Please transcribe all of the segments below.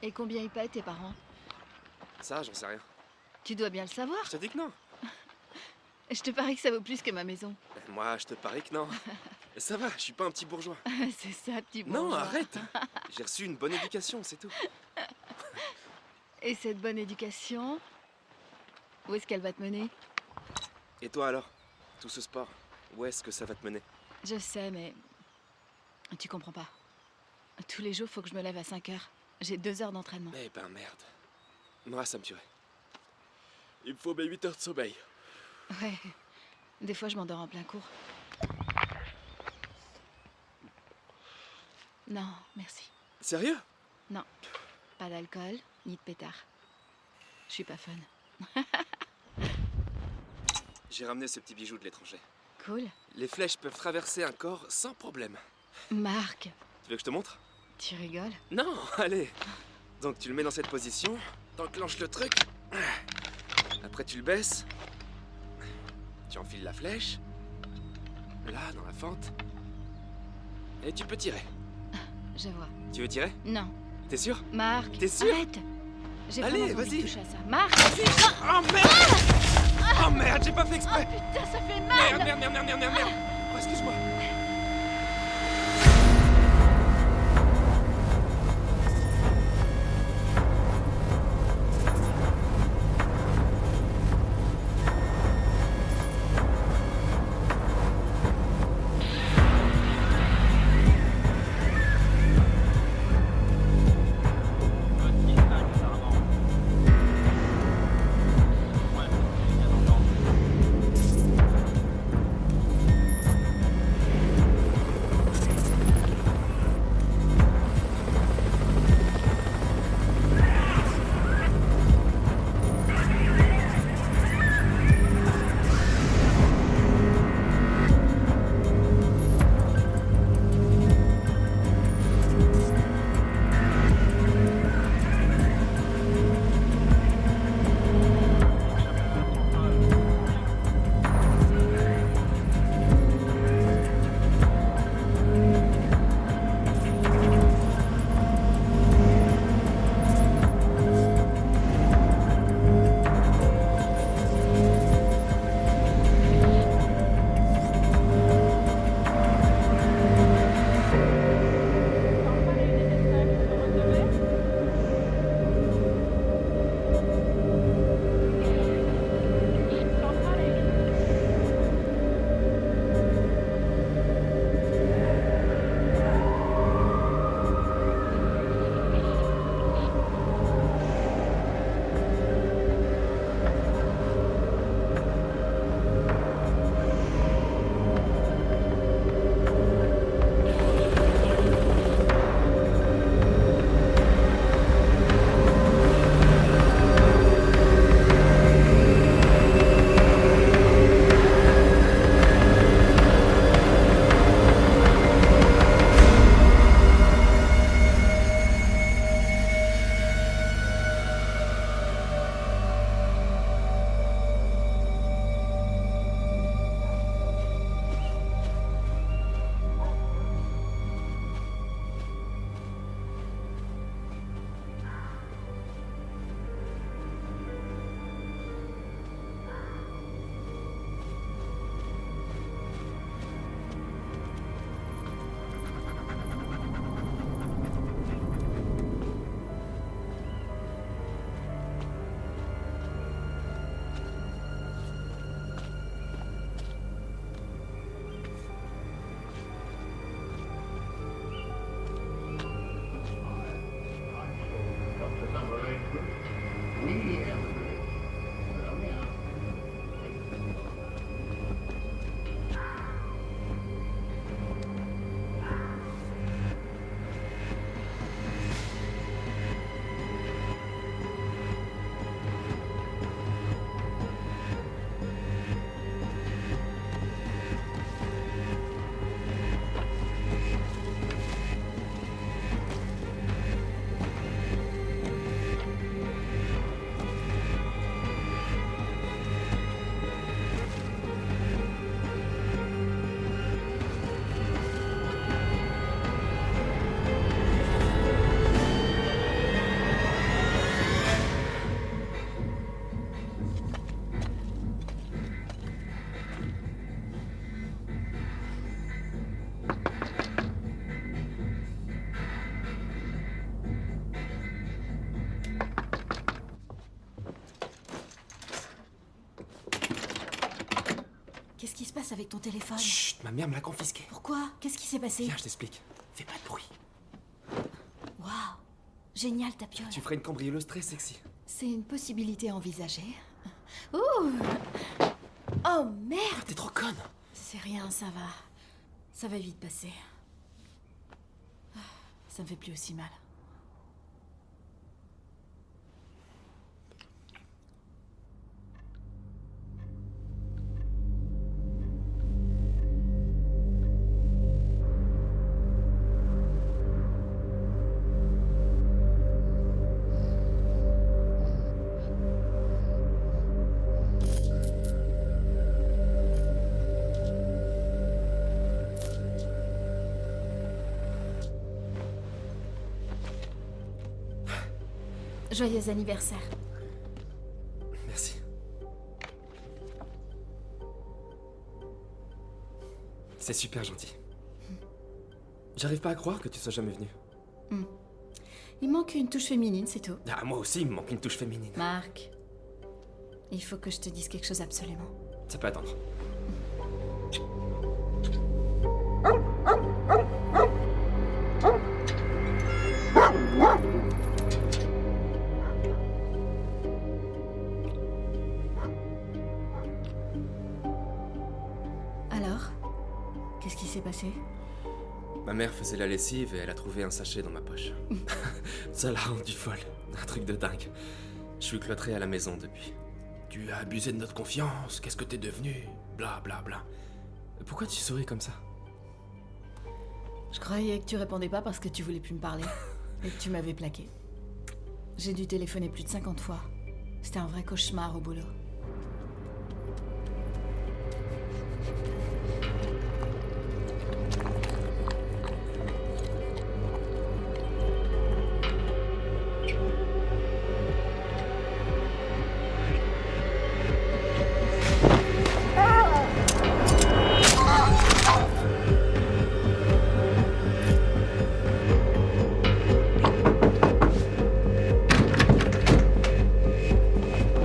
Et combien ils payent tes parents? Ça, j'en sais rien. Tu dois bien le savoir. Je te dis que non. Je te parie que ça vaut plus que ma maison. Moi, je te parie que non. Ça va, je suis pas un petit bourgeois. C'est ça, petit Non, bourgeois. arrête. J'ai reçu une bonne éducation, c'est tout. Et cette bonne éducation, où est-ce qu'elle va te mener? Et toi alors? Tout ce sport, où est-ce que ça va te mener? Je sais, mais tu comprends pas. Tous les jours, faut que je me lève à 5 heures. J'ai 2 heures d'entraînement. Eh ben merde. Moi, ça me tuerait. Il me faut mes 8 heures de sommeil. Ouais. Des fois, je m'endors en plein cours. Non, merci. Sérieux? Non. Pas d'alcool, ni de pétard. Je suis pas fun. J'ai ramené ce petit bijou de l'étranger. Cool. Les flèches peuvent traverser un corps sans problème. Marc, Tu veux que je te montre? tu rigoles? Non, allez. Donc tu le mets dans cette position, t'enclenches le truc. Après tu le baisses. Tu enfiles la flèche. Là, dans la fente. Et tu peux tirer. Je vois. Tu veux tirer? Non. T'es sûr? Marc, T'es sûr? arrête. J'ai Allez, vraiment envie vas-y. de toucher à ça. Marc! Oh merde! Oh merde, j'ai pas fait Oh exprès! putain, ça fait Merde, mal! merde, merde, merde, merde, merde! Oh, excuse-moi. avec ton téléphone? Chut, ma mère me l'a confisqué. Pourquoi? Qu'est-ce qui s'est passé? Viens, je t'explique. Fais pas de bruit. Waouh! Génial ta piole. Tu ferais une cambrioleuse très sexy. C'est une possibilité à envisager. Ouh! Oh merde! T'es trop conne. C'est rien, ça va. Ça va vite passer. Ça me fait plus aussi mal. Joyeux anniversaire. Merci. C'est super gentil. J'arrive pas à croire que tu sois jamais venu. Il manque une touche féminine, c'est tout. Ah, moi aussi, il me manque une touche féminine. Marc, il faut que je te dise quelque chose absolument. Ça peut attendre. Alors, qu'est-ce qui s'est passé? Ma mère faisait la lessive et elle a trouvé un sachet dans ma poche. Ça l'a rendue folle. Un truc de dingue. Je suis cloîtré à la maison depuis. Tu as abusé de notre confiance, qu'est-ce que t'es devenu? Bla bla bla. Pourquoi tu souris comme ça? Je croyais que tu répondais pas parce que tu voulais plus me parler. Et que tu m'avais plaqué. J'ai dû téléphoner plus de 50 fois. C'était un vrai cauchemar au boulot.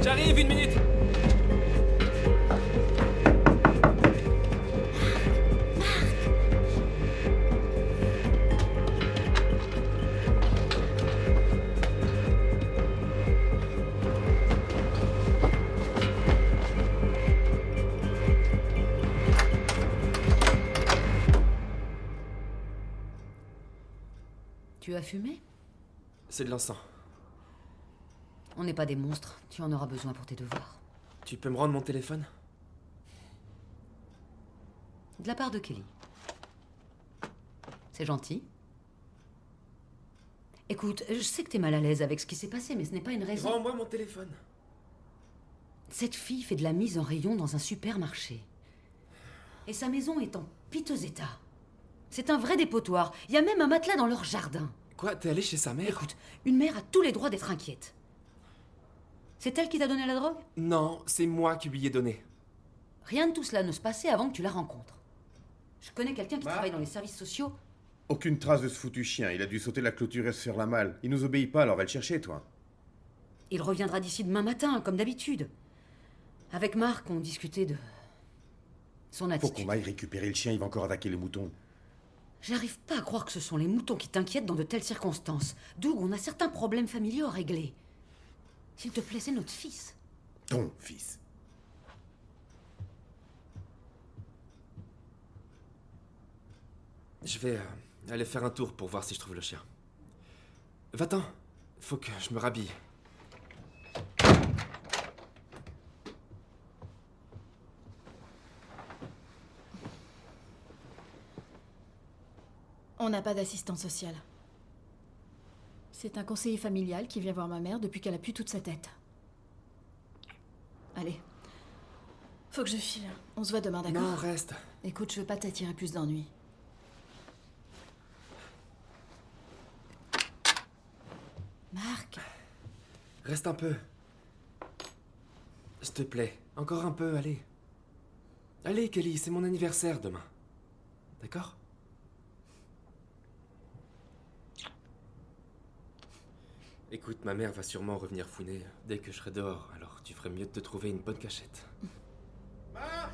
J'arrive, une minute. Tu as fumé? C'est de l'encens. On n'est pas des monstres, tu en auras besoin pour tes devoirs. Tu peux me rendre mon téléphone? De la part de Kelly. C'est gentil. Écoute, je sais que t'es mal à l'aise avec ce qui s'est passé, mais ce n'est pas une raison. Rends-moi mon téléphone. Cette fille fait de la mise en rayon dans un supermarché. Et sa maison est en piteux état. C'est un vrai dépotoir. Il y a même un matelas dans leur jardin. Quoi, t'es allé chez sa mère? Écoute, une mère a tous les droits d'être inquiète. C'est elle qui t'a donné la drogue? Non, c'est moi qui lui ai donné. Rien de tout cela ne se passait avant que tu la rencontres. Je connais quelqu'un qui travaille dans les services sociaux. Aucune trace de ce foutu chien. Il a dû sauter la clôture et se faire la malle. Il nous obéit pas, alors va le chercher, toi. Il reviendra d'ici demain matin, comme d'habitude. Avec Marc, on discutait de son Faut attitude. qu'on aille récupérer le chien, il va encore attaquer les moutons. J'arrive pas à croire que ce sont les moutons qui t'inquiètent dans de telles circonstances. Doug, on a certains problèmes familiaux à régler. S'il te plaît, c'est notre fils. Ton fils. Je vais aller faire un tour pour voir si je trouve le chien. Va-t'en. Faut que je me rhabille. On n'a pas d'assistant social. C'est un conseiller familial qui vient voir ma mère depuis qu'elle a pu toute sa tête. Allez. Faut que je file. On se voit demain, d'accord? Non, reste. Écoute, je veux pas t'attirer plus d'ennuis. Marc, Reste un peu. S'il te plaît. Encore un peu, allez. Allez, Kelly, c'est mon anniversaire demain. D'accord? Écoute, ma mère va sûrement revenir fouiner dès que je serai dehors, alors tu ferais mieux de te trouver une bonne cachette. Marc!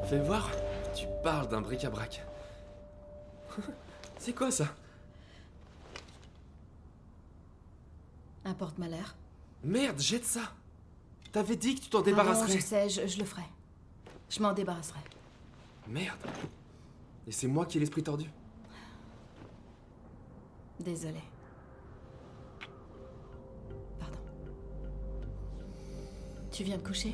Fais voir. Tu parles d'un bric-à-brac. C'est quoi ça? Un porte-malheur. Merde, jette ça. T'avais dit que tu t'en Pardon, débarrasserais. je sais, je le ferai. Je m'en débarrasserai. Merde. Et c'est moi qui ai l'esprit tordu. Désolée. Pardon. Tu viens te coucher?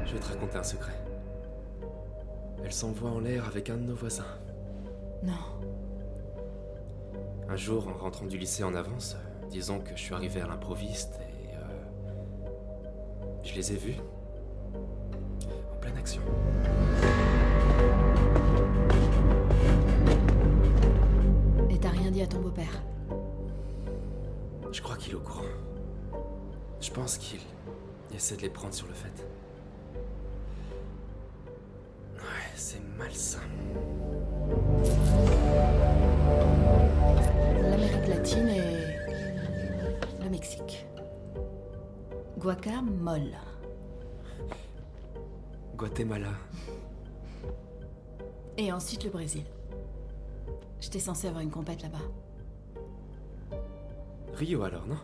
Je vais te raconter un secret. Elle s'envoie en l'air avec un de nos voisins. Non. Un jour, en rentrant du lycée en avance, disons que je suis arrivé à l'improviste et... je les ai vus. En pleine action. Et t'as rien dit à ton beau-père? Je crois qu'il est au courant. Je pense qu'il essaie de les prendre sur le fait. Ouais, c'est malsain. L'Amérique latine et le Mexique. Guacamole. Guatemala. Et ensuite le Brésil. J'étais censée avoir une compète là-bas. Rio alors, non?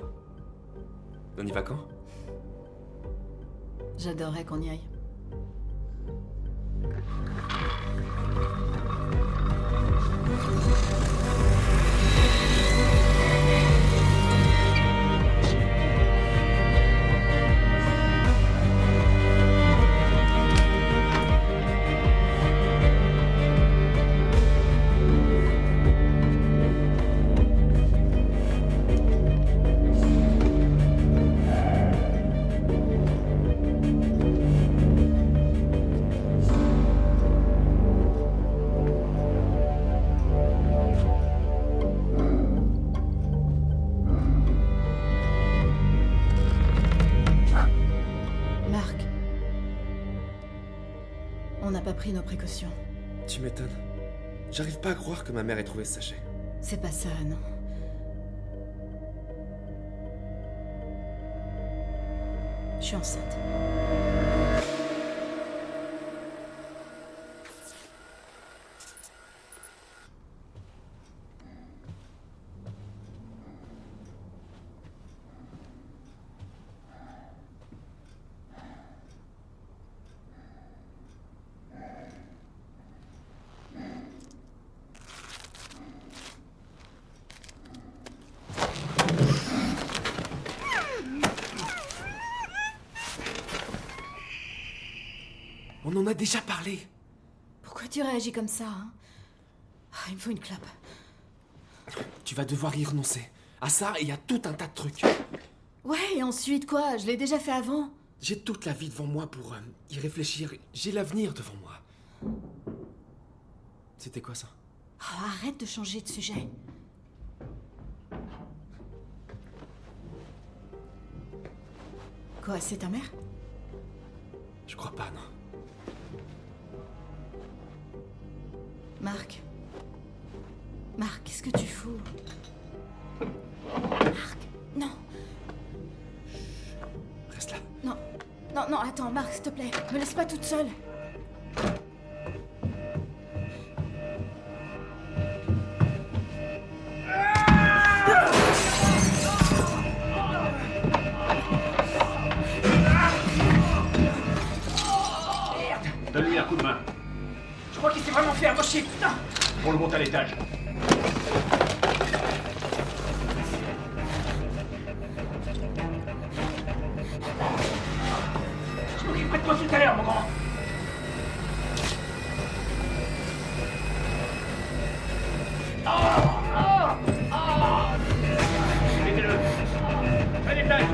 On y va quand? J'adorerais qu'on y aille. Marc. On n'a pas pris nos précautions. Tu m'étonnes. J'arrive pas à croire que ma mère ait trouvé ce sachet. C'est pas ça, non. Je suis enceinte. On en a déjà parlé. Pourquoi tu réagis comme ça, hein? Il me faut une clope. Tu vas devoir y renoncer. À ça et à tout un tas de trucs. Ouais, et ensuite quoi? Je l'ai déjà fait avant. J'ai toute la vie devant moi pour y réfléchir. J'ai l'avenir devant moi. C'était quoi ça? Arrête de changer de sujet. Quoi, c'est ta mère? Je crois pas, non. Marc. Marc, qu'est-ce que tu fous? Marc, non. Reste là. Non, non, non, attends, Marc, s'il te plaît. Me laisse pas toute seule. Donne-lui un coup de main. Je crois qu'il s'est vraiment fait amocher, putain! On le monte à l'étage. Je m'occuperai de toi tout à l'heure, mon grand! Mettez-le. À l'étage.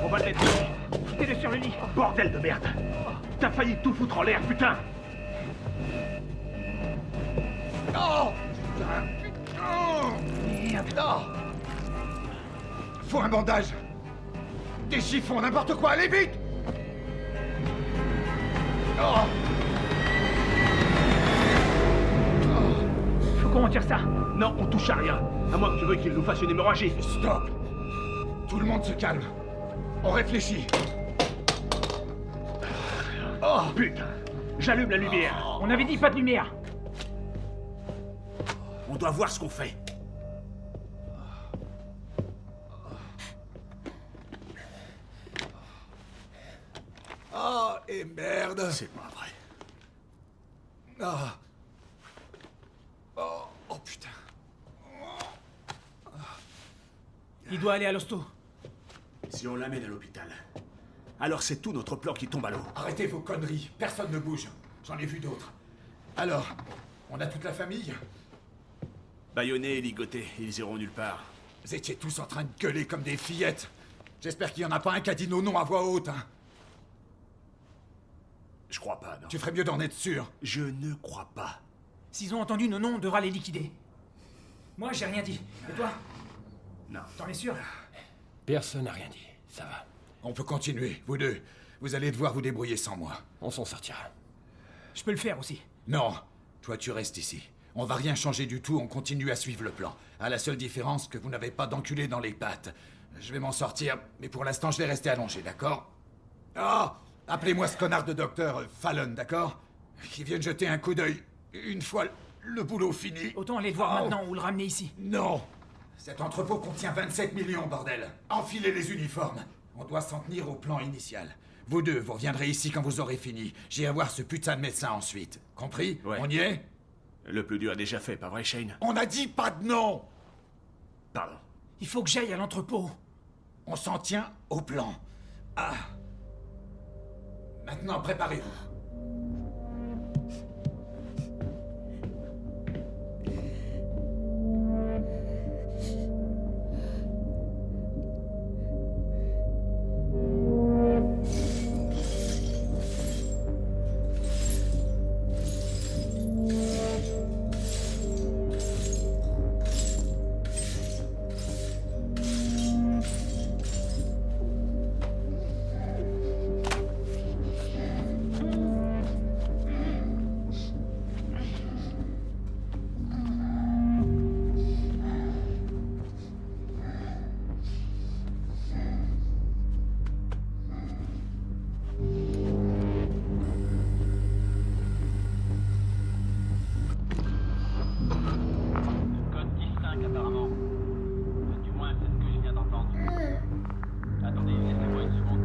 On va le détruire. Mettez-le sur le lit. Bordel de merde. T'as failli tout foutre en l'air, putain. Oh putain. Oh merde. Non. Faut un bandage. Des chiffons, n'importe quoi, allez vite. Oh. Faut qu'on retire ça. Non, on touche à rien. À moins que tu veux qu'il nous fasse une hémorragie. Stop. Tout le monde se calme. On réfléchit. Oh putain. J'allume la lumière. On avait dit pas de lumière. On doit voir ce qu'on fait. Oh, et merde. C'est pas vrai. Ah. Oh, oh putain. Il doit aller à l'hosto. Si on l'amène à l'hôpital, alors c'est tout notre plan qui tombe à l'eau. Arrêtez vos conneries. Personne ne bouge. J'en ai vu d'autres. Alors, on a toute la famille? Bâillonnés et ligotés, ils iront nulle part. Vous étiez tous en train de gueuler comme des fillettes. J'espère qu'il n'y en a pas un qui a dit nos noms à voix haute, hein. Je crois pas, non. Tu ferais mieux d'en être sûr. Je ne crois pas. S'ils ont entendu nos noms, on devra les liquider. Moi, j'ai rien dit. Et toi? Non. T'en es sûr? Personne n'a rien dit. Ça va. On peut continuer, vous deux. Vous allez devoir vous débrouiller sans moi. On s'en sortira. Je peux le faire aussi. Non, toi tu restes ici. On va rien changer du tout, on continue à suivre le plan. À la seule différence que vous n'avez pas d'enculé dans les pattes. Je vais m'en sortir, mais pour l'instant je vais rester allongé, d'accord? Ah! Appelez-moi ce connard de docteur Fallon, d'accord? Qui vienne jeter un coup d'œil une fois le boulot fini. Autant aller le voir maintenant ou le ramener ici. Non! Cet entrepôt contient 27 millions, bordel. Enfilez les uniformes. On doit s'en tenir au plan initial. Vous deux, vous reviendrez ici quand vous aurez fini. J'irai voir ce putain de médecin ensuite. Compris? Ouais. On y est? Le plus dur est déjà fait, pas vrai, Shane? On a dit pas de non! Pardon. Il faut que j'aille à l'entrepôt. On s'en tient au plan. Ah. Maintenant, préparez-vous. Code 10-5 apparemment. Du moins, c'est ce que je viens d'entendre. Attendez, laissez-moi une seconde.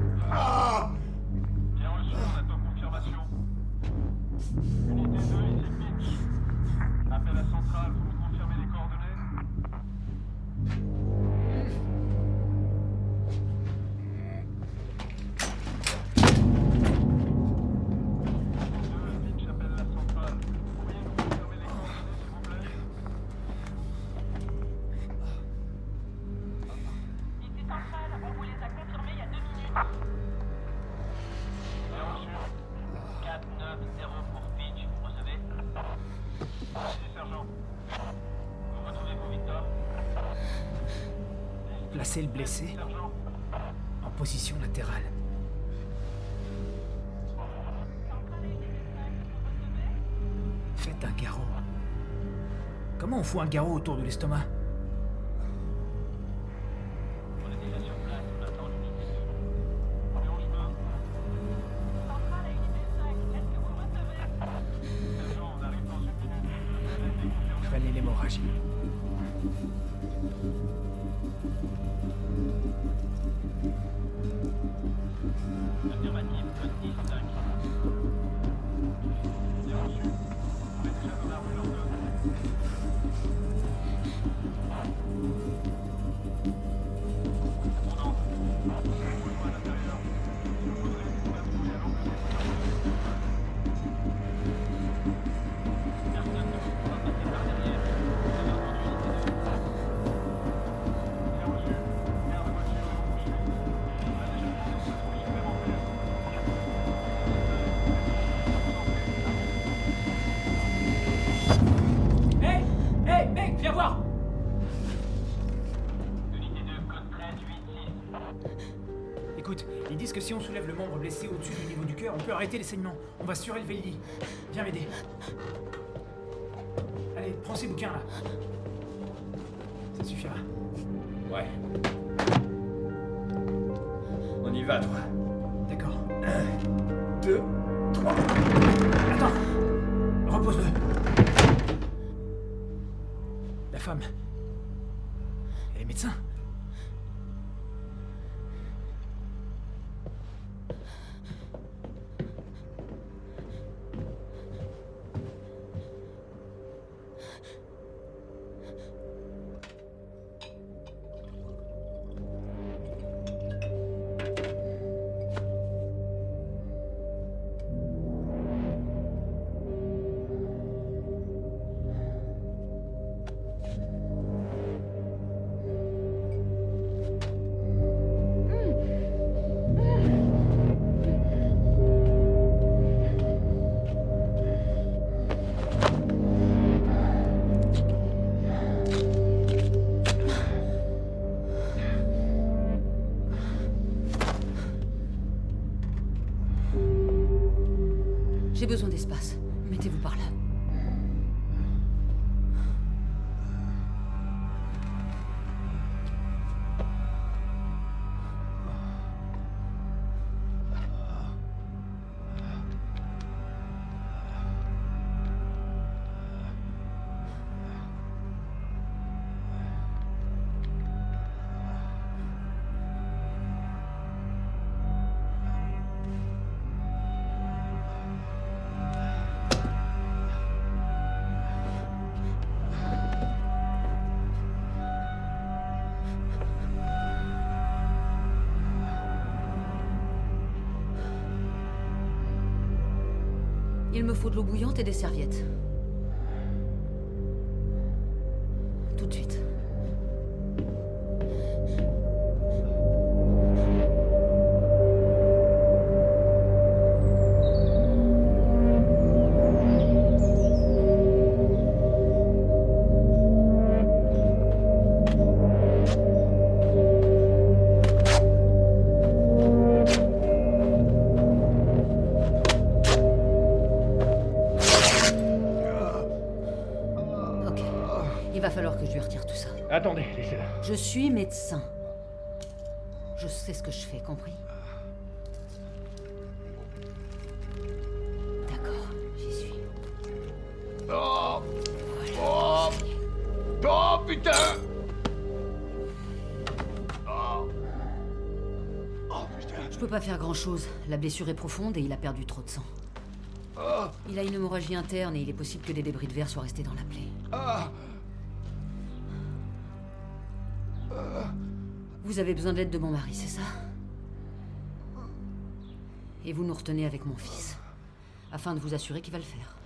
Bien reçu, on attend confirmation. Unité 2, ici Pitch. Appel à centrale, vous me confirmez les coordonnées? Pitch appelle la centrale. Pourriez nous confirmer les coordonnées, s'il vous plaît? Ici centrale, on vous les a confirmés il y a 2 minutes. Bien reçu. 4-9-0 pour Pitch, vous recevez? Merci, sergent. Vous retrouvez-vous, Victor? Placez le blessé Sergent? en position latérale. Faites un garrot. Comment on fout un garrot autour de l'estomac? On est déjà sur place, on attend l'unité 2. Bien en chemin. Centrale à unité 5, est-ce que vous le recevez? Sergent, on arrive dans une minute. Vous avez été confirmé? Fallait l'hémorragie. Affirmatif, code 10-5. Bien reçu. On est déjà dans la rue Lambda. On entre. Rejoins à l'intérieur. Il nous faudrait une patrouille à l'angle des Personne ne pourra passer par derrière. Vous avez entendu, unité 2. Écoute, ils disent que si on soulève le membre blessé au-dessus du niveau du cœur, on peut arrêter les saignements. On va surélever le lit. Viens m'aider. Allez, prends ces bouquins là. Ça suffira. Ouais. On y va, toi. D'accord. 1, 2, 3. Attends. Repose-le. La femme. Elle est médecin. J'ai besoin d'espace. Mettez-vous par là. Il me faut de l'eau bouillante et des serviettes. Tout de suite. Il va falloir que je lui retire tout ça. Attendez, laissez-la. Je suis médecin. Je sais ce que je fais, compris? D'accord, j'y suis. Oh Voilà, Oh ça y est. Oh, putain Oh Oh, putain Je peux pas faire grand-chose. La blessure est profonde et il a perdu trop de sang. Oh Il a une hémorragie interne et il est possible que des débris de verre soient restés dans la plaie. Ah Vous avez besoin de l'aide de mon mari, c'est ça? Et vous nous retenez avec mon fils, afin de vous assurer qu'il va le faire.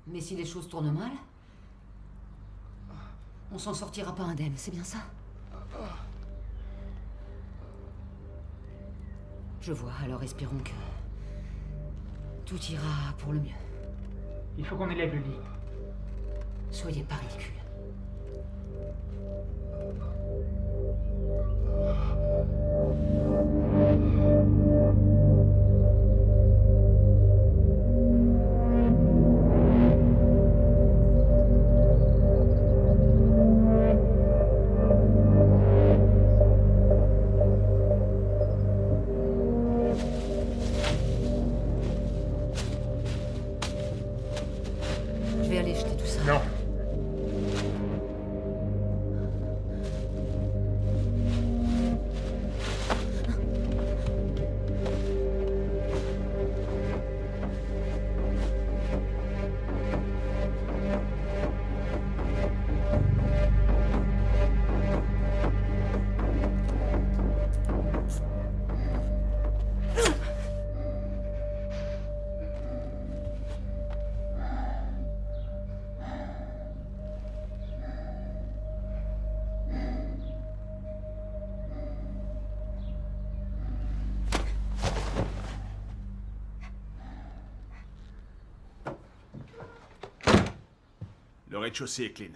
Mais si les choses tournent mal, on s'en sortira pas indemne, c'est bien ça? Je vois, alors espérons que tout ira pour le mieux. Il faut qu'on élève le lit. Soyez pas ridicule. Je vais aller jeter tout ça. Non. Le rez-de-chaussée est clean.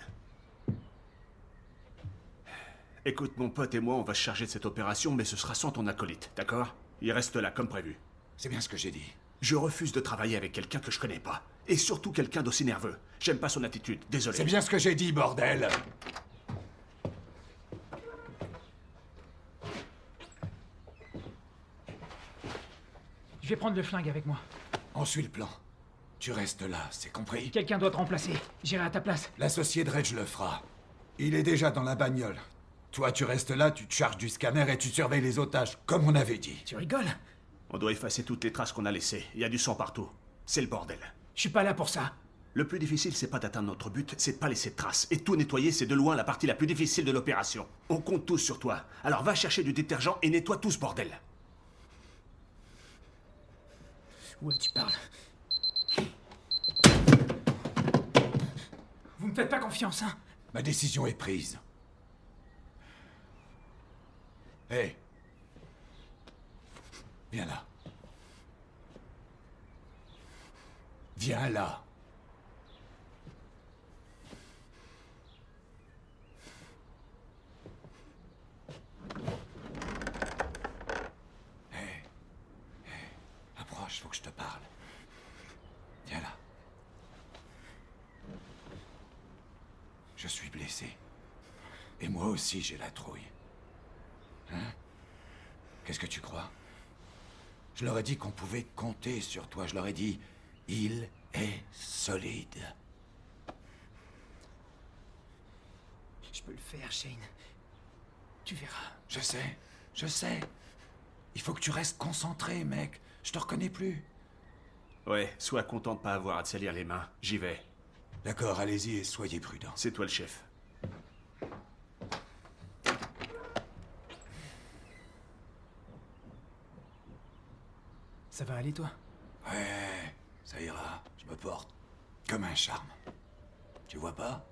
Écoute, mon pote et moi, on va se charger de cette opération, mais ce sera sans ton acolyte, d'accord? Il reste là, comme prévu. C'est bien ce que j'ai dit. Je refuse de travailler avec quelqu'un que je connais pas. Et surtout quelqu'un d'aussi nerveux. J'aime pas son attitude, désolé. C'est bien ce que j'ai dit, bordel. Je vais prendre le flingue avec moi. On suit le plan. Tu restes là, c'est compris? Quelqu'un doit te remplacer. J'irai à ta place. L'associé Dredge le fera. Il est déjà dans la bagnole. Toi, tu restes là, tu te charges du scanner et tu surveilles les otages, comme on avait dit. Tu rigoles? On doit effacer toutes les traces qu'on a laissées. Il y a du sang partout. C'est le bordel. Je suis pas là pour ça. Le plus difficile, c'est pas d'atteindre notre but, c'est de pas laisser de traces. Et tout nettoyer, c'est de loin la partie la plus difficile de l'opération. On compte tous sur toi. Alors va chercher du détergent et nettoie tout ce bordel. Ouais, tu parles. Vous me faites pas confiance, hein? Ma décision est prise. Hé. Viens là. Viens là. Hé. Approche, faut que je te parle. Viens là. Je suis blessé. Et moi aussi, j'ai la trouille. Hein? Qu'est-ce que tu crois? Je leur ai dit qu'on pouvait compter sur toi. Je leur ai dit, il est solide. Je peux le faire, Shane. Tu verras. Je sais. Il faut que tu restes concentré, mec. Je te reconnais plus. Ouais, sois content de pas avoir à te salir les mains. J'y vais. D'accord, allez-y et soyez prudents. C'est toi le chef. Ça va aller, toi? Ouais, ça ira. Je me porte comme un charme. Tu vois pas?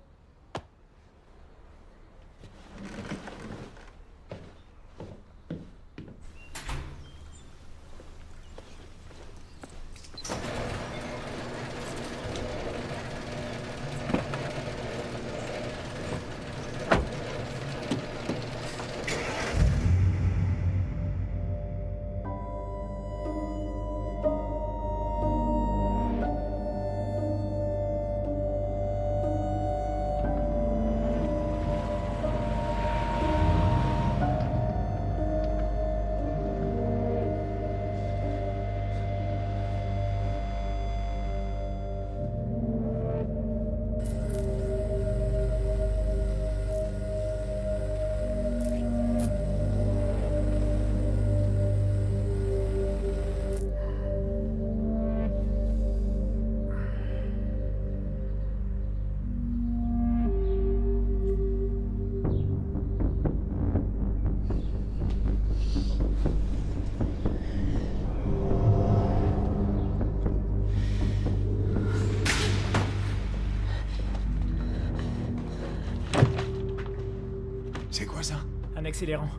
C'est quoi ça? Un accélérant.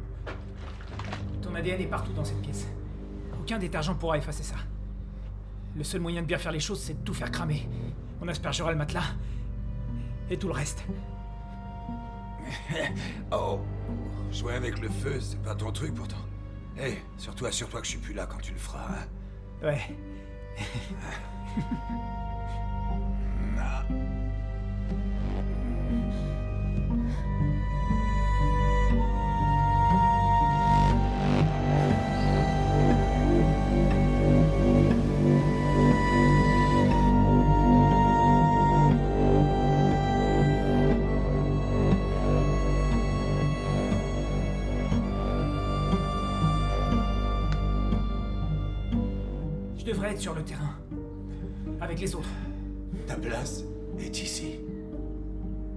Ton ADN est partout dans cette pièce. Aucun détergent pourra effacer ça. Le seul moyen de bien faire les choses, c'est de tout faire cramer. On aspergera le matelas. Et tout le reste. Oh, jouer avec le feu, c'est pas ton truc pourtant. Hé, surtout assure-toi que je suis plus là quand tu le feras, hein. Ouais. Je devrais être sur le terrain. Avec les autres. Ta place est ici.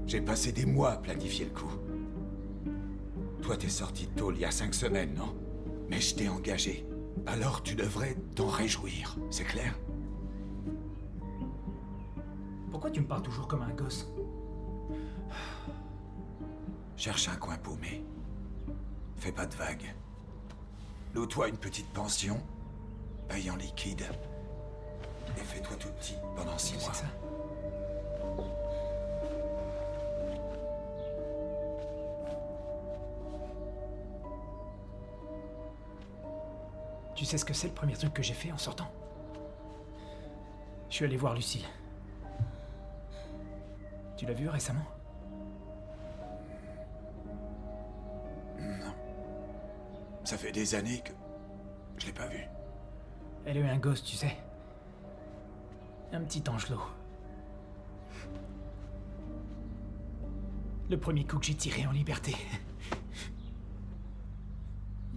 J'ai passé des mois à planifier le coup. Toi, t'es sorti de tôle il y a 5 semaines, non? Mais je t'ai engagé. Alors tu devrais t'en réjouir, c'est clair? Pourquoi tu me parles toujours comme un gosse? Cherche un coin paumé. Fais pas de vagues. Loue-toi une petite pension. Paye en liquide. Et fais-toi tout petit pendant 6 mois. C'est ça. Tu sais ce que c'est le premier truc que j'ai fait en sortant? Je suis allé voir Lucille. Tu l'as vue récemment? Non. Ça fait des années que je l'ai pas vue. Elle a eu un gosse, tu sais. Un petit angelot. Le premier coup que j'ai tiré en liberté.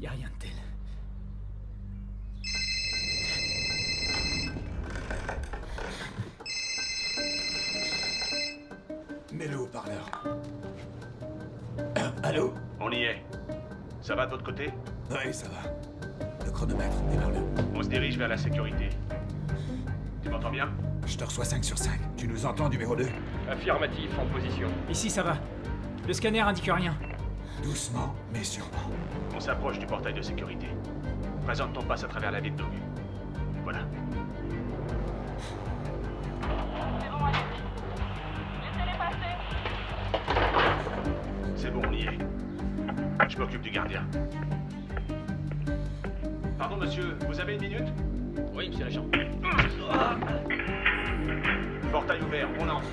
Y a rien de tel. Mets-le au parleur. Allô? On y est. Ça va de votre côté? Oui, ça va. Le chronomètre, démarre-le. On se dirige vers la sécurité. Tu m'entends bien? Je te reçois 5 sur 5. Tu nous entends, numéro 2? Affirmatif, en position. Ici, ça va. Le scanner indique rien. Doucement, mais sûrement. On s'approche du portail de sécurité. Présente ton passe à travers la vitre d'Ogu. Voilà. C'est bon, allez-y. Laissez-les passer. C'est bon, on y est. Je m'occupe du gardien. Pardon, monsieur, vous avez une minute? Oui, monsieur l'agent. Portail ouvert, on entre.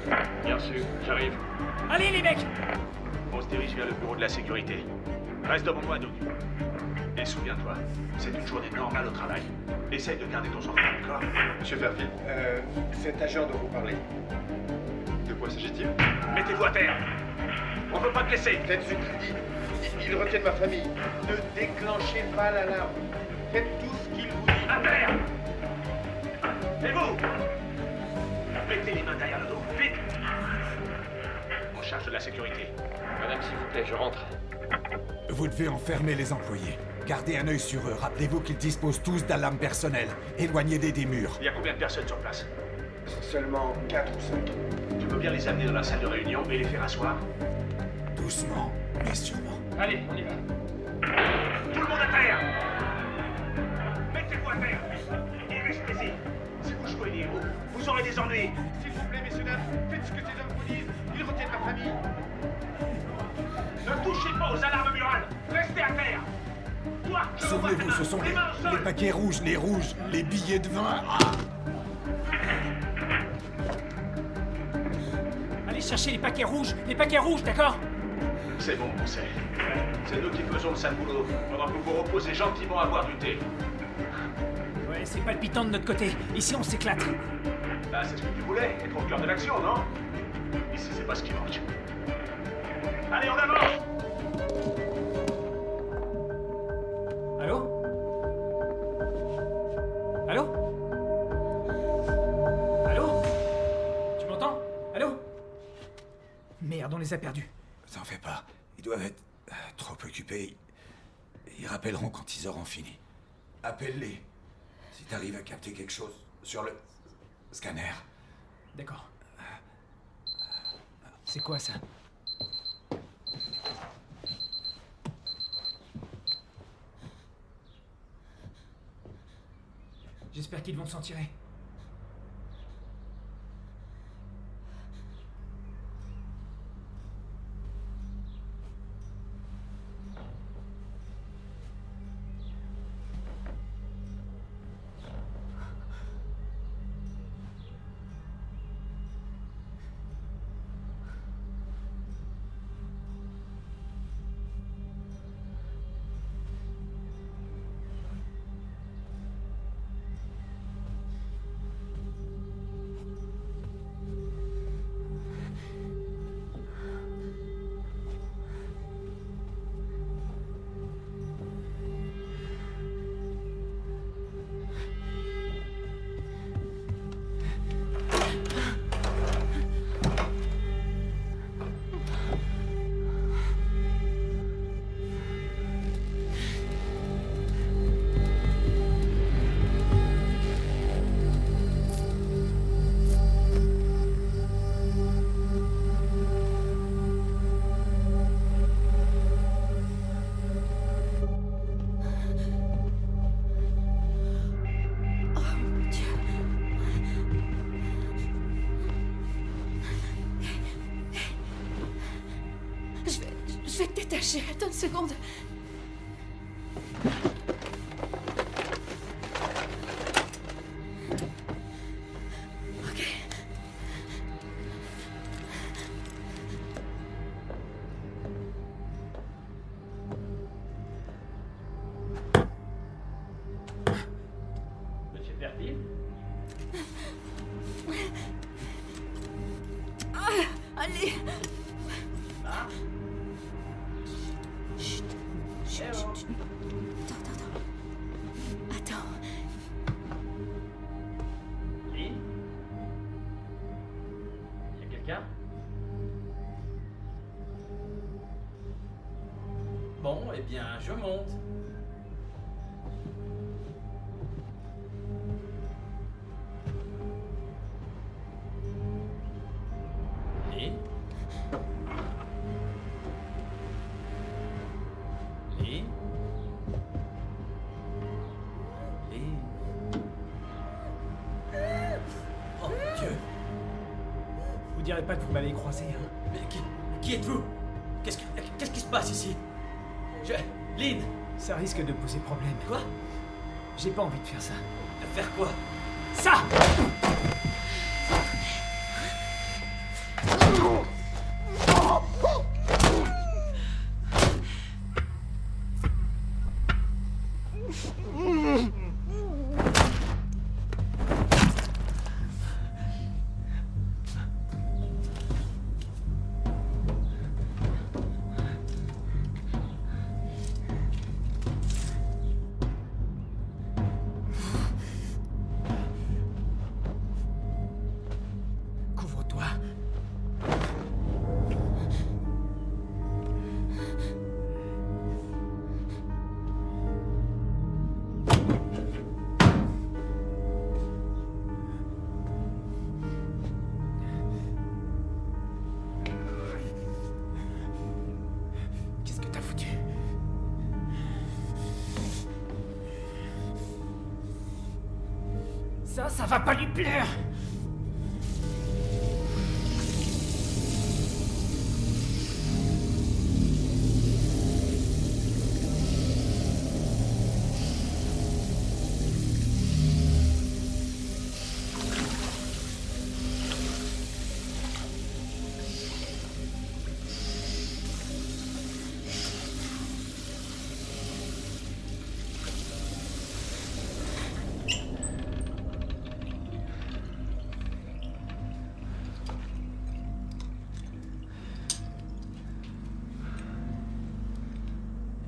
Bien sûr, j'arrive. Allez, les mecs! On se dirige vers le bureau de la sécurité. Reste devant moi, Doug. Et souviens-toi, c'est une journée normale au travail. Essaye de garder ton sang-froid, d'accord? Monsieur Fairfield, cet agent doit vous parler. De quoi s'agit-il? Mettez-vous à terre. On veut pas te laisser. Faites ce qu'il dit. Ils retiennent ma famille. Ne déclenchez pas l'alarme. Faites tout ce qu'il vous dit. À terre. Et vous? Mettez les mains derrière le dos. Vite. On charge de la sécurité. Madame, s'il vous plaît, je rentre. Vous devez enfermer les employés. Gardez un œil sur eux. Rappelez-vous qu'ils disposent tous d'alarmes personnelles. Éloignez-les des murs. Il y a combien de personnes sur place? Seulement 4 ou 5. Tu peux bien les amener dans la salle de réunion et les faire asseoir? Doucement, mais sûrement. Allez, on y va. Tout le monde à terre! Mettez-vous à terre! Et restez ici. Si vous jouez les héros, vous aurez des ennuis. S'il vous plaît, messieurs, dames, faites ce que ces hommes vous disent. Ils retiennent ma famille. Ne touchez pas aux alarmes murales. Restez à terre. Toi, je veux voir tes Souvenez-vous, mains. ce sont Les mains au sol. les paquets rouges, les billets de vin. Allez chercher les paquets rouges, d'accord? C'est bon, on sait. C'est nous qui faisons le sale boulot, pendant que vous vous reposez gentiment à boire du thé. Ouais, c'est palpitant de notre côté. Ici, on s'éclate. Bah, c'est ce que tu voulais, être au cœur de l'action, non? Ici, c'est pas ce qui manque. Allez, on avance! Allô? Allô? Allô? Tu m'entends? Allô? Merde, on les a perdus. T'en fais pas. Ils doivent être trop occupés. Ils rappelleront quand ils auront fini. Appelle-les. Si t'arrives à capter quelque chose sur le scanner. D'accord. C'est quoi ça? J'espère qu'ils vont s'en tirer. Je vais te détacher. Attends une seconde. Allez. Ah. Chut. Chut, Eh chut, oh. chut. Attends. Lynn? Y a quelqu'un? Bon, eh bien, je monte. Lynn? Lynn? Lynn? Oh, Dieu! Vous direz pas que vous m'avez croisé, hein? Mais qui êtes-vous? Qu'est-ce qui se passe ici? Lynn! Ça risque de poser problème. Quoi? J'ai pas envie de faire ça. De faire quoi? Ça! Couvre-toi. Qu'est-ce que t'as foutu? Ça va pas lui plaire!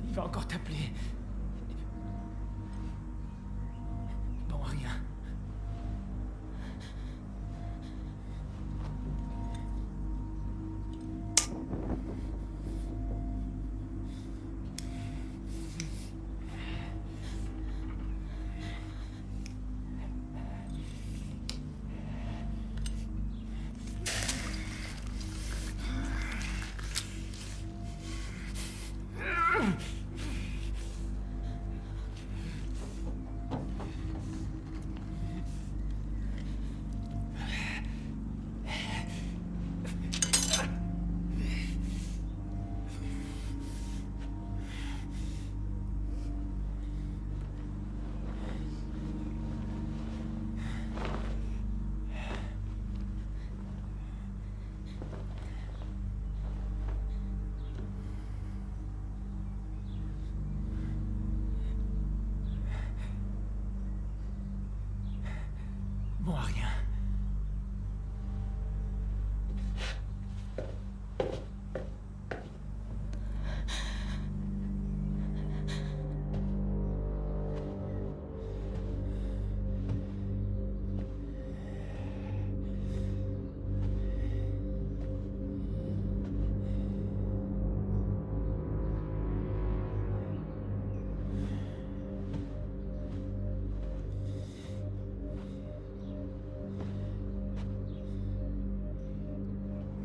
Il va encore t'appeler. Bon, rien. Bon, rien.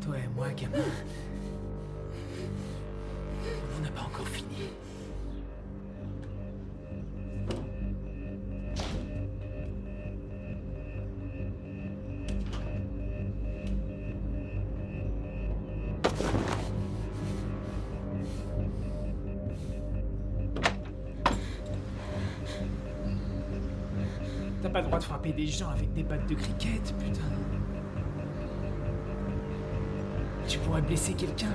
Toi et moi, gamin, on n'a pas encore fini. T'as pas le droit de frapper des gens avec des battes de cricket, putain. Tu pourrais blesser quelqu'un.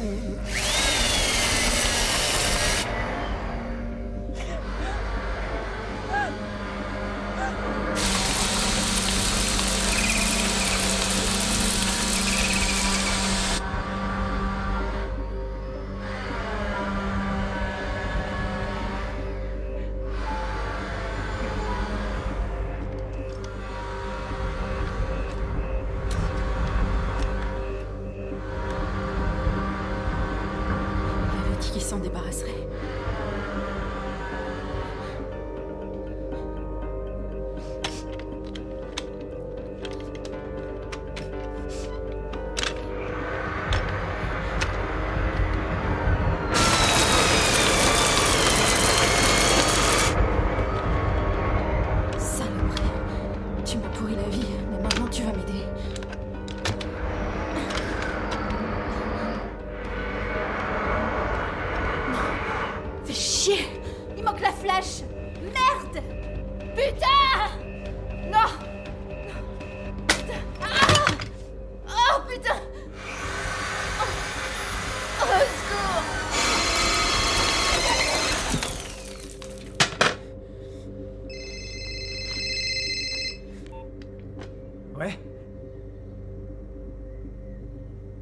Il avait dit qu'il s'en débarrasserait. Saloperie. Tu m'as pourri la vie, mais maintenant tu vas m'aider. Fais chier! Il manque la flèche! Merde! Putain! Non! Putain! Ah! Oh putain! Oh, au secours! Ouais?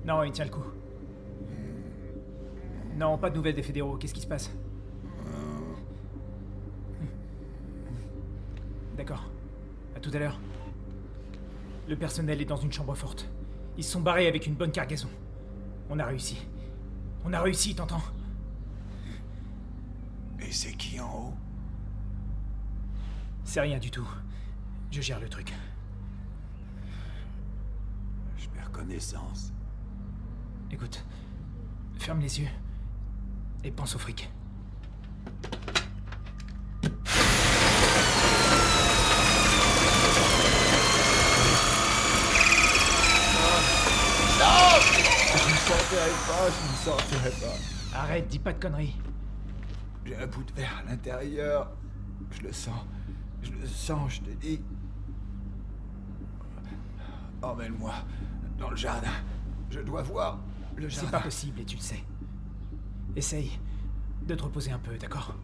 Non, il tient le coup. Non, pas de nouvelles des fédéraux. Qu'est-ce qui se passe? D'accord. À tout à l'heure. Le personnel est dans une chambre forte. Ils se sont barrés avec une bonne cargaison. On a réussi. On a réussi, t'entends? Et c'est qui en haut? C'est rien du tout. Je gère le truc. Je perds connaissance. Écoute, ferme les yeux et pense au fric. Je ne sortirai pas. Arrête, dis pas de conneries. J'ai un bout de verre à l'intérieur. Je le sens, je te dis. Emmène-moi dans le jardin. Je dois voir le jardin. C'est pas possible et tu le sais. Essaye de te reposer un peu, d'accord?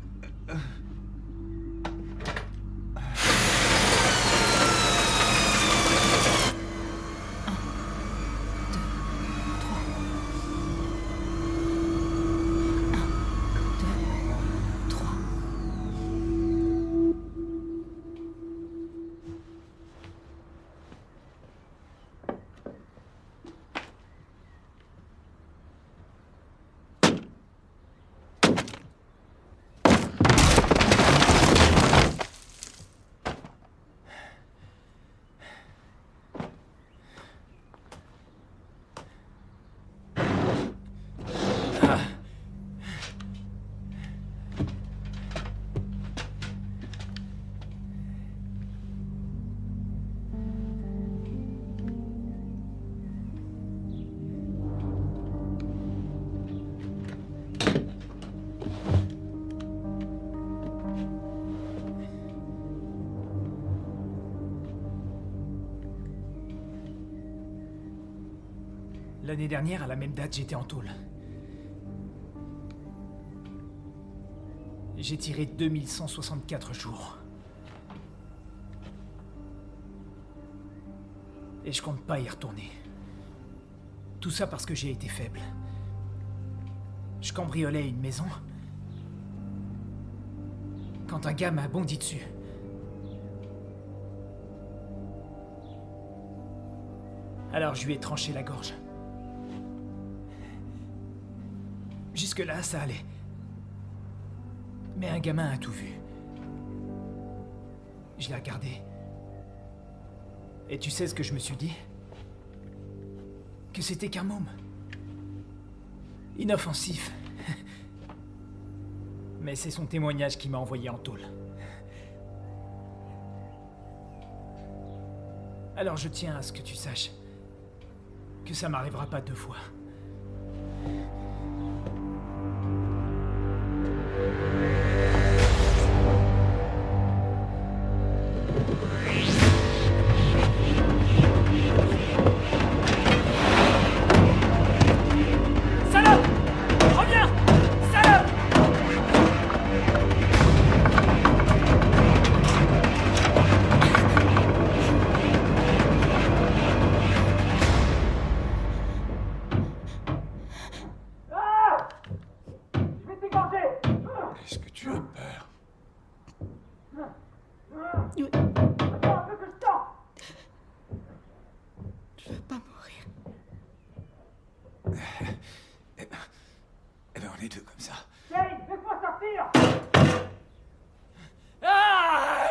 L'année dernière, à la même date, j'étais en tôle. J'ai tiré 2164 jours. Et je compte pas y retourner. Tout ça parce que j'ai été faible. Je cambriolais une maison quand un gars m'a bondi dessus. Alors je lui ai tranché la gorge. Jusque-là, ça allait. Mais un gamin a tout vu. Je l'ai regardé. Et tu sais ce que je me suis dit? Que c'était qu'un môme. Inoffensif. Mais c'est son témoignage qui m'a envoyé en tôle. Alors je tiens à ce que tu saches que ça m'arrivera pas 2 fois. Salope! Eh ben, on est deux comme ça. Kane, laisse-moi sortir! Ah!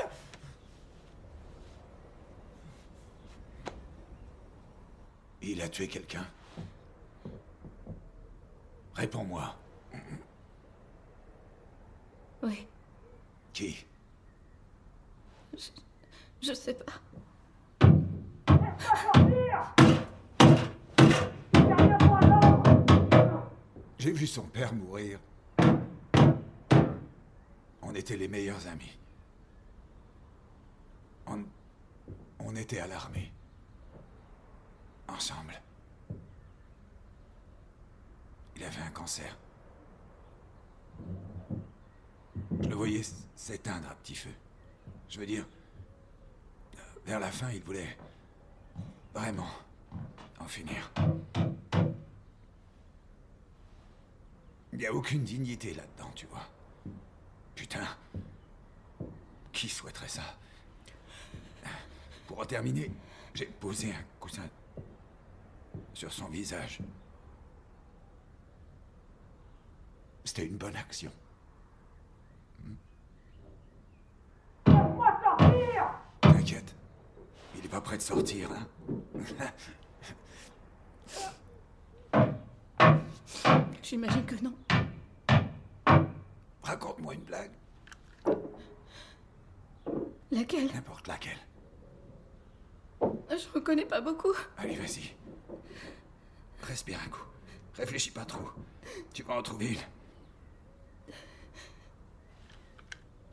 Il a tué quelqu'un? Réponds-moi. Oui, Qui? je sais pas. J'ai vu son père mourir. On était les meilleurs amis. On était à l'armée. Ensemble. Il avait un cancer. Je le voyais s'éteindre à petit feu. Je veux dire, vers la fin, il voulait vraiment en finir. Il n'y a aucune dignité là-dedans, tu vois. Putain. Qui souhaiterait ça? Pour en terminer, j'ai posé un coussin sur son visage. C'était une bonne action. Laisse-moi sortir! T'inquiète. Il est pas prêt de sortir, hein? J'imagine que non. Raconte-moi une blague. Laquelle? N'importe laquelle. Je reconnais pas beaucoup. Allez, vas-y. Respire un coup. Réfléchis pas trop. Tu vas en trouver une.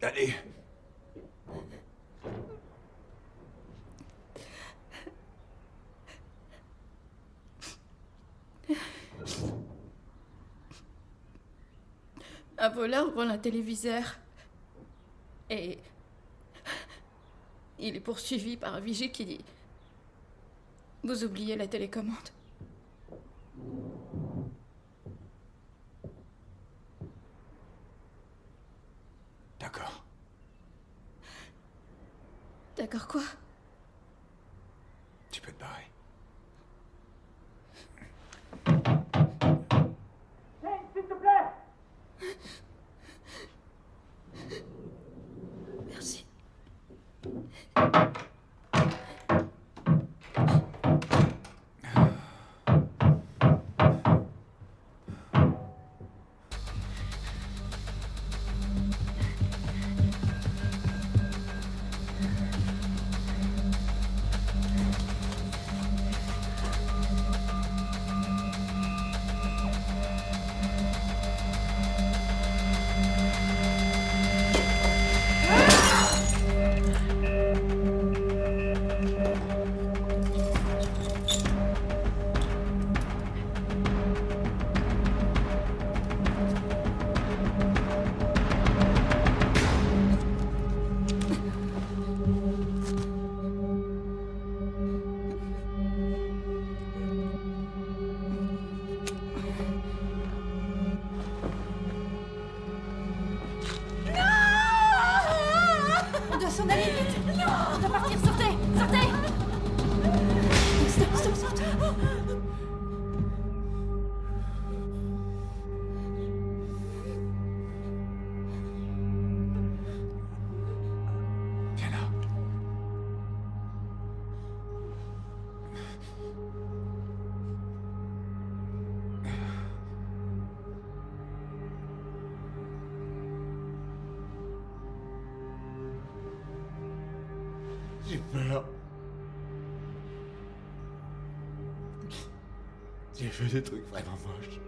Allez. Un voleur vole un téléviseur. Et il est poursuivi par un vigile qui dit: vous oubliez la télécommande. D'accord. D'accord quoi? Tu peux te barrer. Kane, s'il te plaît! Merci. On doit s'en aller vite. Non, on doit partir, sortez, sortez. Stop, stop, stop. Viens là. J'ai peur. J'ai fait des trucs vraiment moches.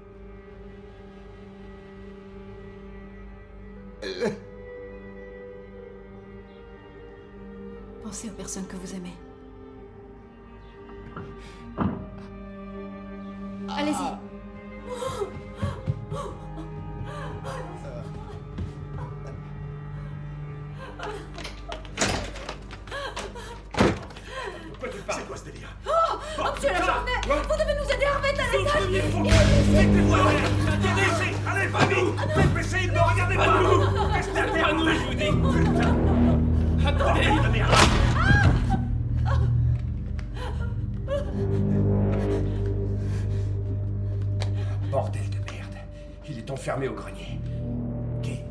Pensez aux personnes que vous aimez. Allez-y. C'est quoi ce délire? Oh, monsieur l'agent, vous devez nous aider à remettre à l'étage. Attendez ici! Allez, pas nous! Faites baisser, ne me regardez pas! Restez à terre! Pas nous, je vous dis! Attendez! Bordel de merde. Il est enfermé au grenier. Qui?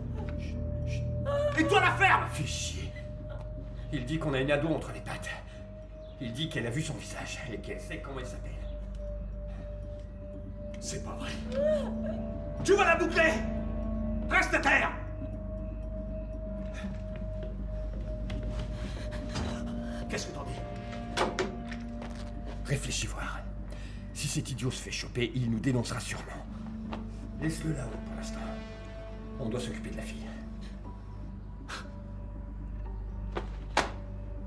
Et toi la ferme! Fais chier. Il dit qu'on a une ado entre les pattes. Il dit qu'elle a vu son visage et qu'elle sait comment il s'appelle. C'est pas vrai. Tu vas la boucler! Reste à terre! Qu'est-ce que t'en dis? Réfléchis voir. Si cet idiot se fait choper, il nous dénoncera sûrement. Laisse-le là-haut pour l'instant. On doit s'occuper de la fille.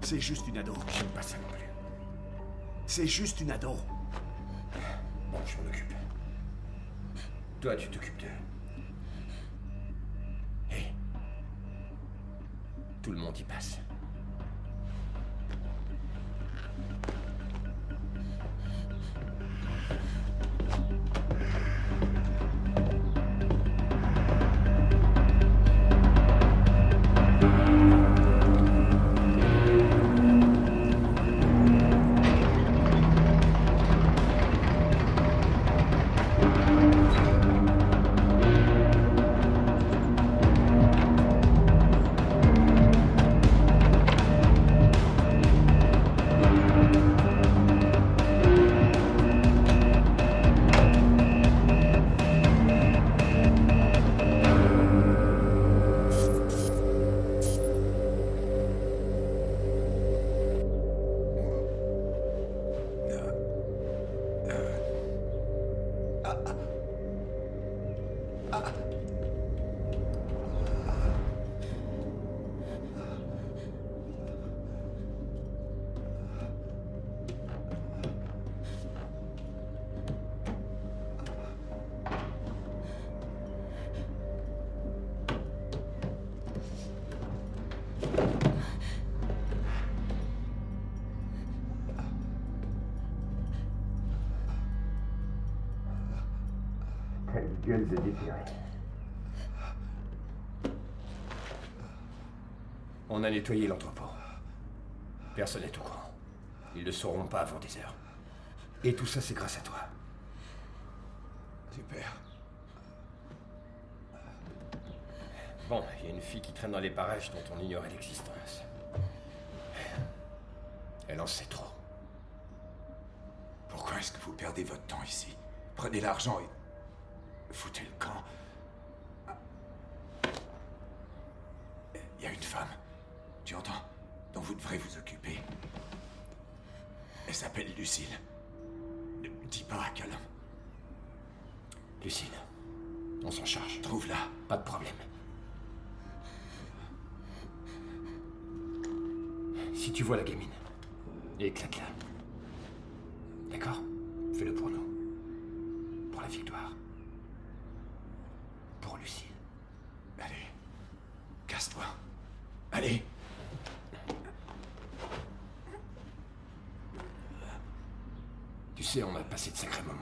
C'est juste une ado. J'aime pas ça non plus. C'est juste une ado. Bon, je m'en occupe. Toi, tu t'occupes d'eux. Hé. Tout le monde y passe. Gueule de déterré. On a nettoyé l'entrepôt. Personne n'est au courant. Ils ne le sauront pas avant des heures. Et tout ça, c'est grâce à toi. Super. Bon, il y a une fille qui traîne dans les parages dont on ignorait l'existence. Elle en sait trop. Pourquoi est-ce que vous perdez votre temps ici? Prenez l'argent et... foutez le camp. Il y a une femme, tu entends, dont vous devrez vous occuper. Elle s'appelle Lucille. Ne dis pas à Callum. Lucille, on s'en charge. Trouve-la. Pas de problème. Si tu vois la gamine, éclate-la. D'accord? Fais-le pour nous. Pour la victoire. Pour Lucille. Allez, casse-toi. Allez. Tu sais, on a passé de sacrés moments.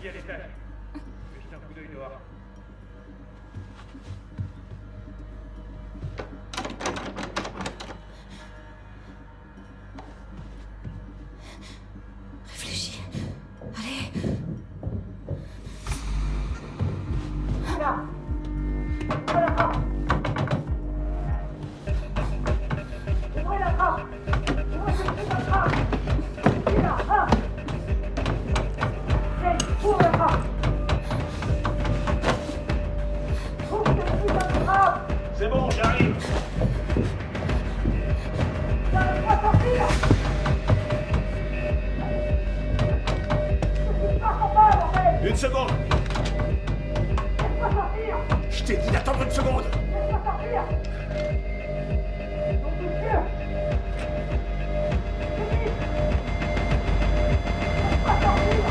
Je à l'étage. Je vais jeter un coup d'œil dehors. Réfléchis. Allez. Là. Ouvrez la trappe. Ouvrez la trappe. Et là, hein. Ouvre la trappe. Ouvre cette putain de trappe. C'est bon, j'arrive. N'arrive pas à sortir. Je suis pas content, bordel. Une seconde. Laisse-moi sortir. Je t'ai dit d'attendre une seconde. Laisse-moi sortir. Nom de Dieu. Vite. Laisse-moi sortir.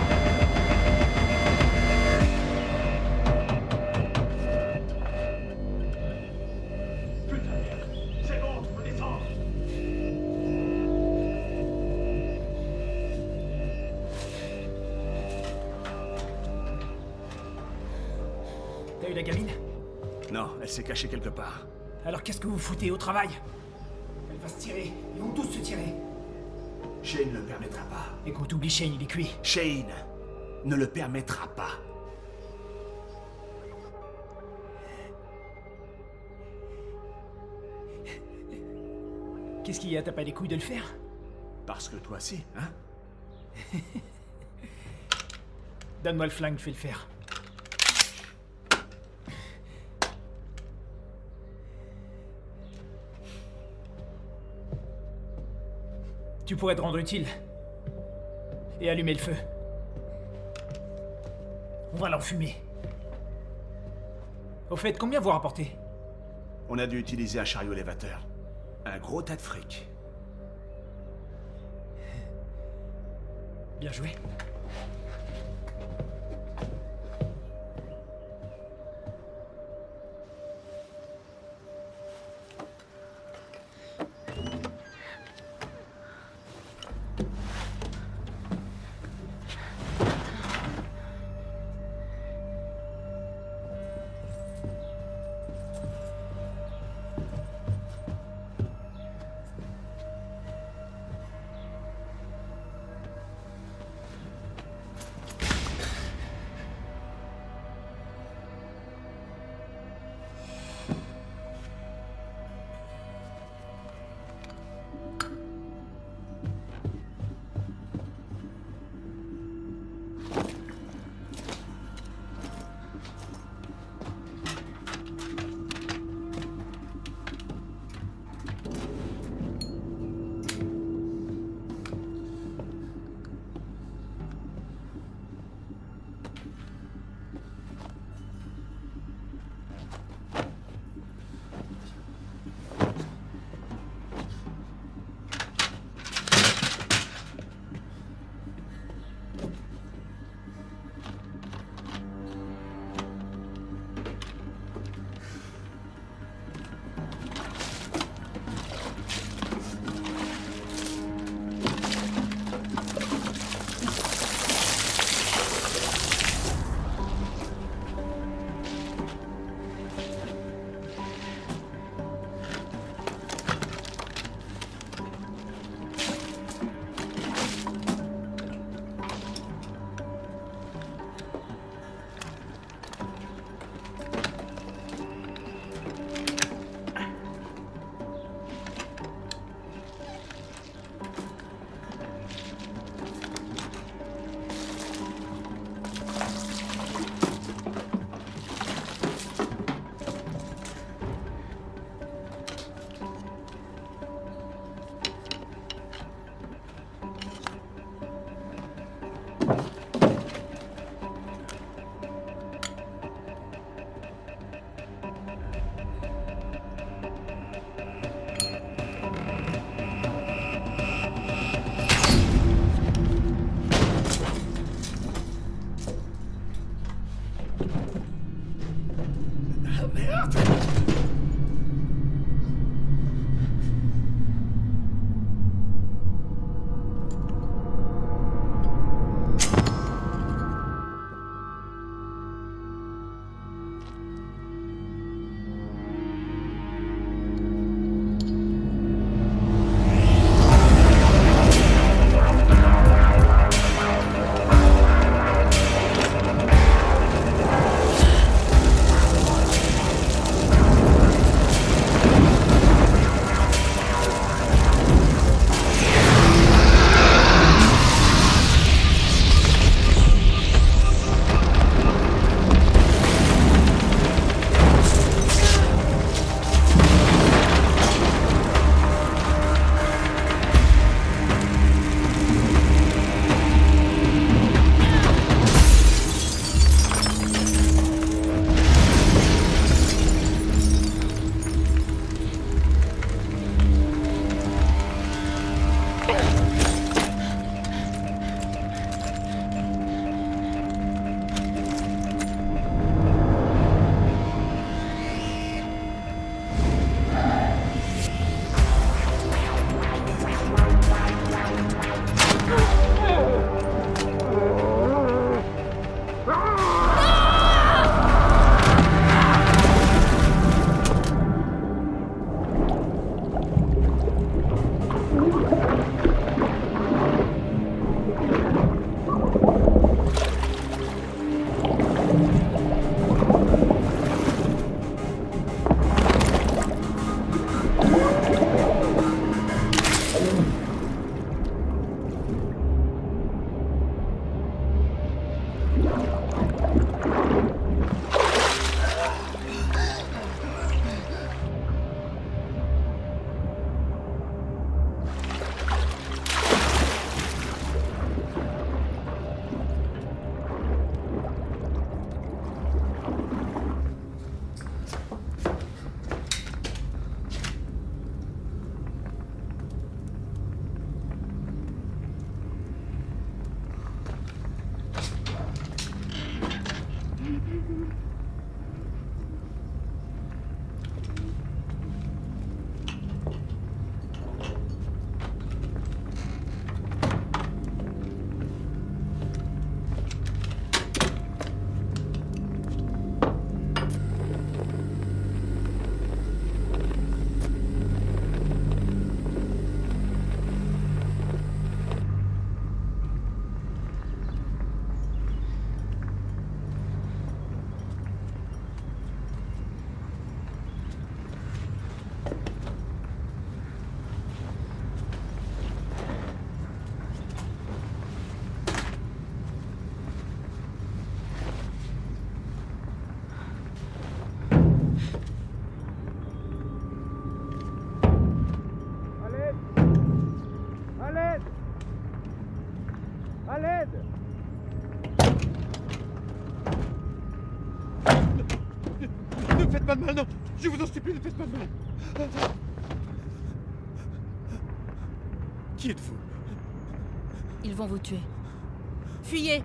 la gamine? Non, elle s'est cachée quelque part. Alors qu'est-ce que vous foutez au travail? Elle va se tirer. Ils vont tous se tirer. Shane ne le permettra pas. Écoute, oublie Shane, il est cuit. Shane ne le permettra pas. Qu'est-ce qu'il y a? T'as pas les couilles de le faire? Parce que toi aussi, hein? Donne-moi le flingue, je vais le faire. Tu pourrais te rendre utile. Et allumer le feu. On va l'enfumer. Au fait, combien vous rapportez? On a dû utiliser un chariot élévateur. Un gros tas de fric. Bien joué. pas de mal, non. Je vous en supplie, ne faites pas de mal. Qui êtes-vous? Ils vont vous tuer. Fuyez!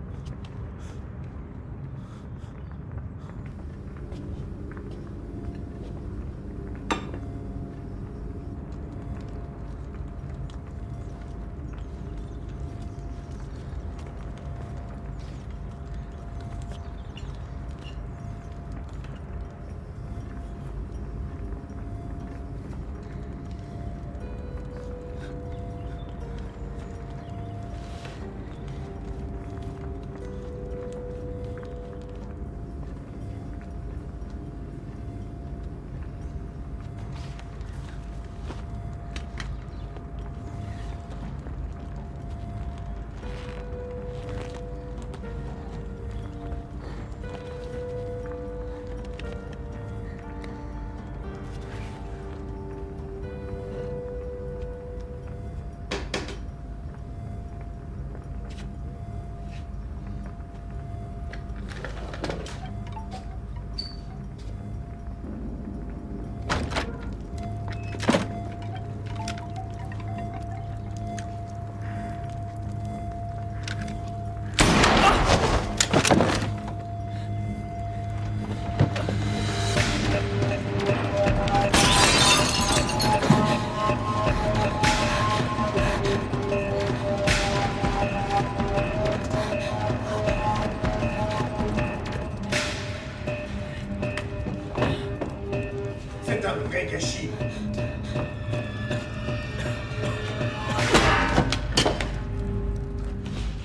C'est un vrai gâchis.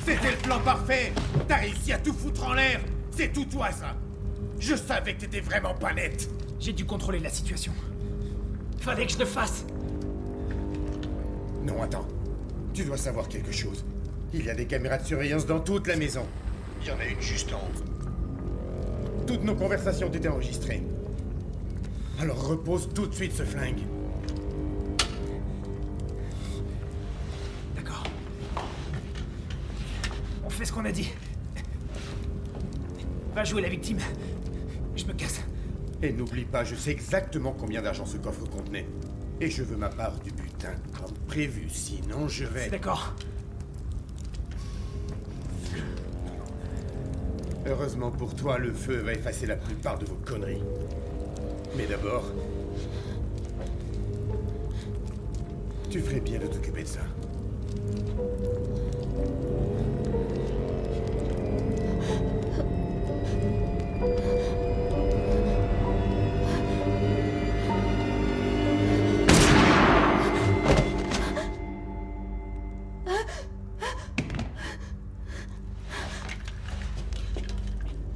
C'était le plan parfait. T'as réussi à tout foutre en l'air. C'est tout toi, ça. Je savais que t'étais vraiment pas net. J'ai dû contrôler la situation. Fallait que je le fasse. Non, attends. Tu dois savoir quelque chose. Il y a des caméras de surveillance dans toute la maison. Il y en a une juste en haut. Toutes nos conversations ont été enregistrées. Alors repose tout de suite ce flingue. D'accord. On fait ce qu'on a dit. Va jouer la victime. Je me casse. Et n'oublie pas, je sais exactement combien d'argent ce coffre contenait. Et je veux ma part du butin, comme prévu, sinon je vais... C'est d'accord. Heureusement pour toi, le feu va effacer la plupart de vos conneries. Mais d'abord... tu ferais bien de t'occuper de ça.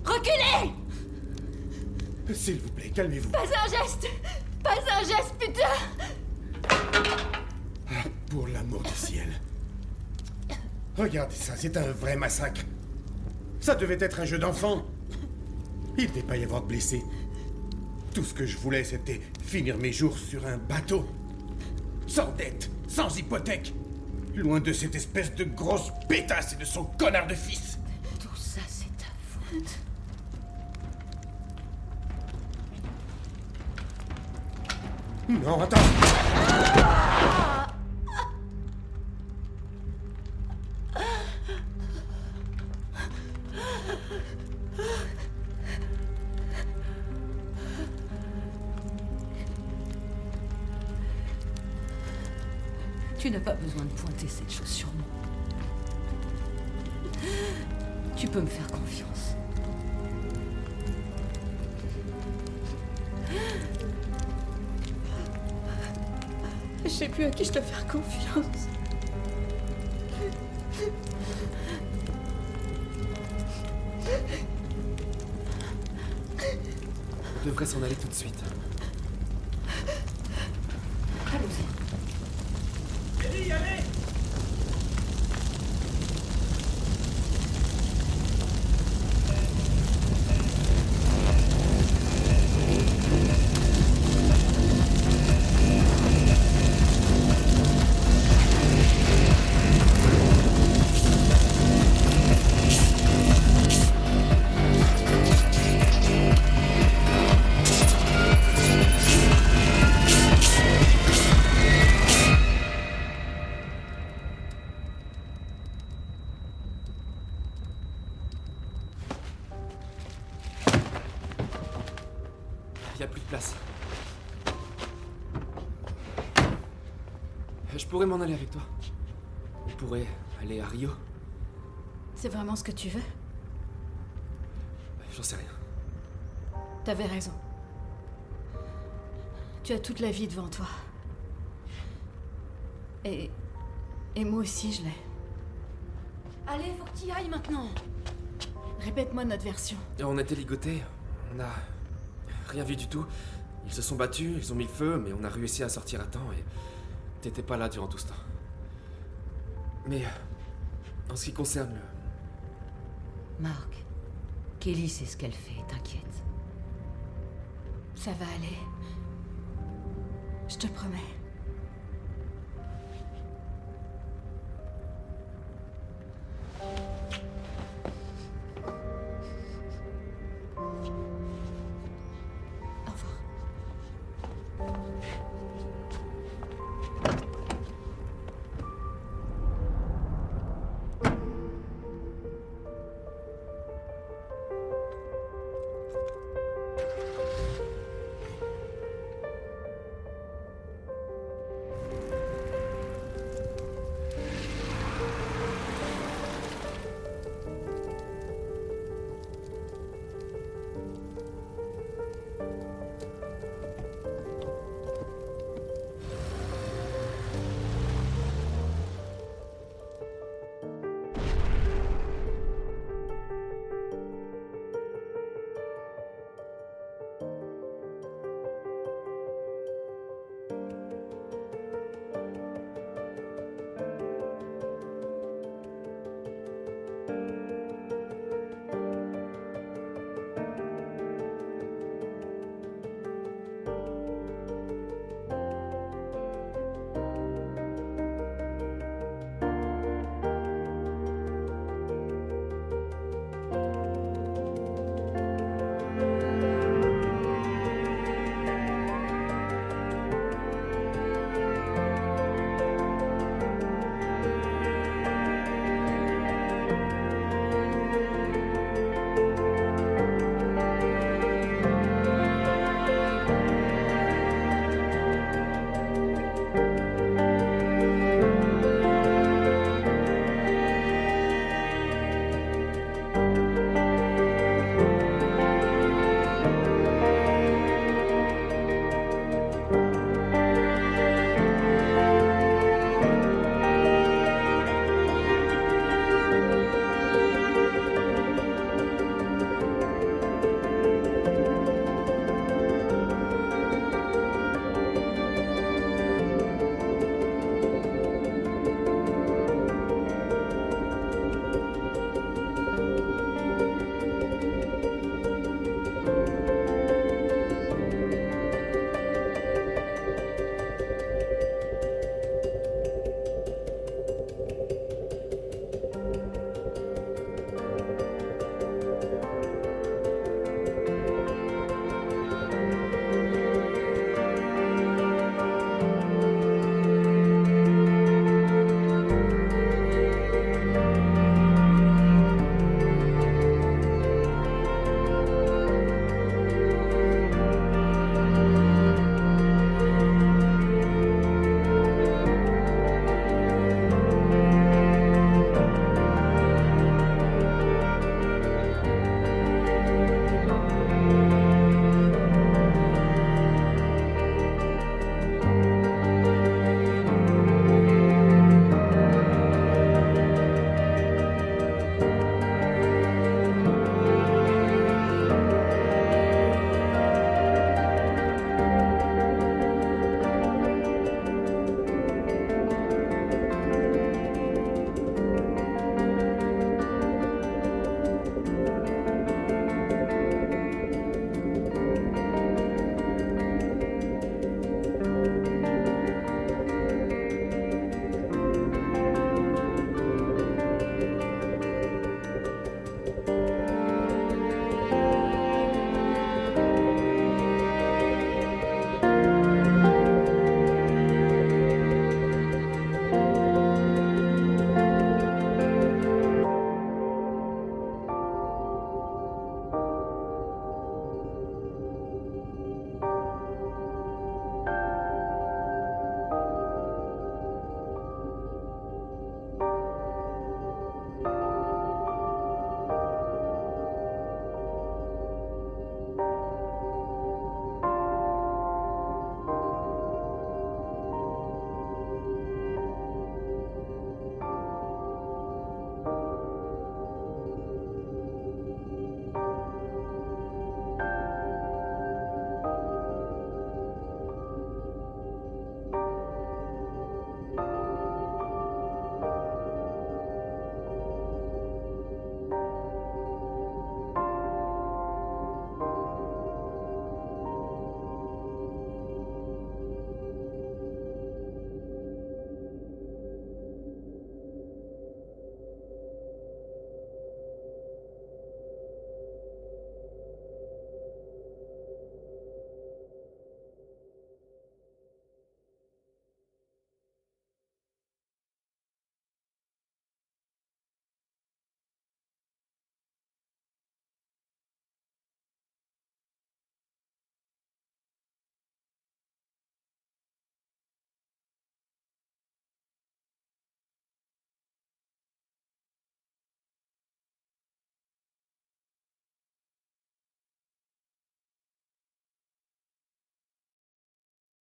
Reculez! S'il vous plaît, calmez-vous. Pas un geste! Pas un geste, putain! Ah, pour l'amour du ciel. Regardez ça, c'est un vrai massacre. Ça devait être un jeu d'enfant. Il ne devait pas y avoir de blessés. Tout ce que je voulais, c'était finir mes jours sur un bateau. Sans dette, sans hypothèque. Loin de cette espèce de grosse pétasse et de son connard de fils. Tout ça, c'est ta faute. Non, attends. Tu n'as pas besoin de pointer cette chose sur moi. Tu peux me faire confiance. Je sais plus à qui je dois faire confiance. On devrait s'en aller tout de suite. Allons-y. Allez, allez! Je pourrais m'en aller avec toi. On pourrait aller à Rio. C'est vraiment ce que tu veux? J'en sais rien. T'avais raison. Tu as toute la vie devant toi. Et moi aussi, je l'ai. Allez, faut que t'y ailles maintenant. Répète-moi notre version. On était ligotés. On a rien vu du tout. Ils se sont battus, ils ont mis le feu, mais on a réussi à sortir à temps et t'étais pas là durant tout ce temps. Mais en ce qui concerne Marc, Kelly sait ce qu'elle fait, t'inquiète. Ça va aller. Je te promets. Au revoir.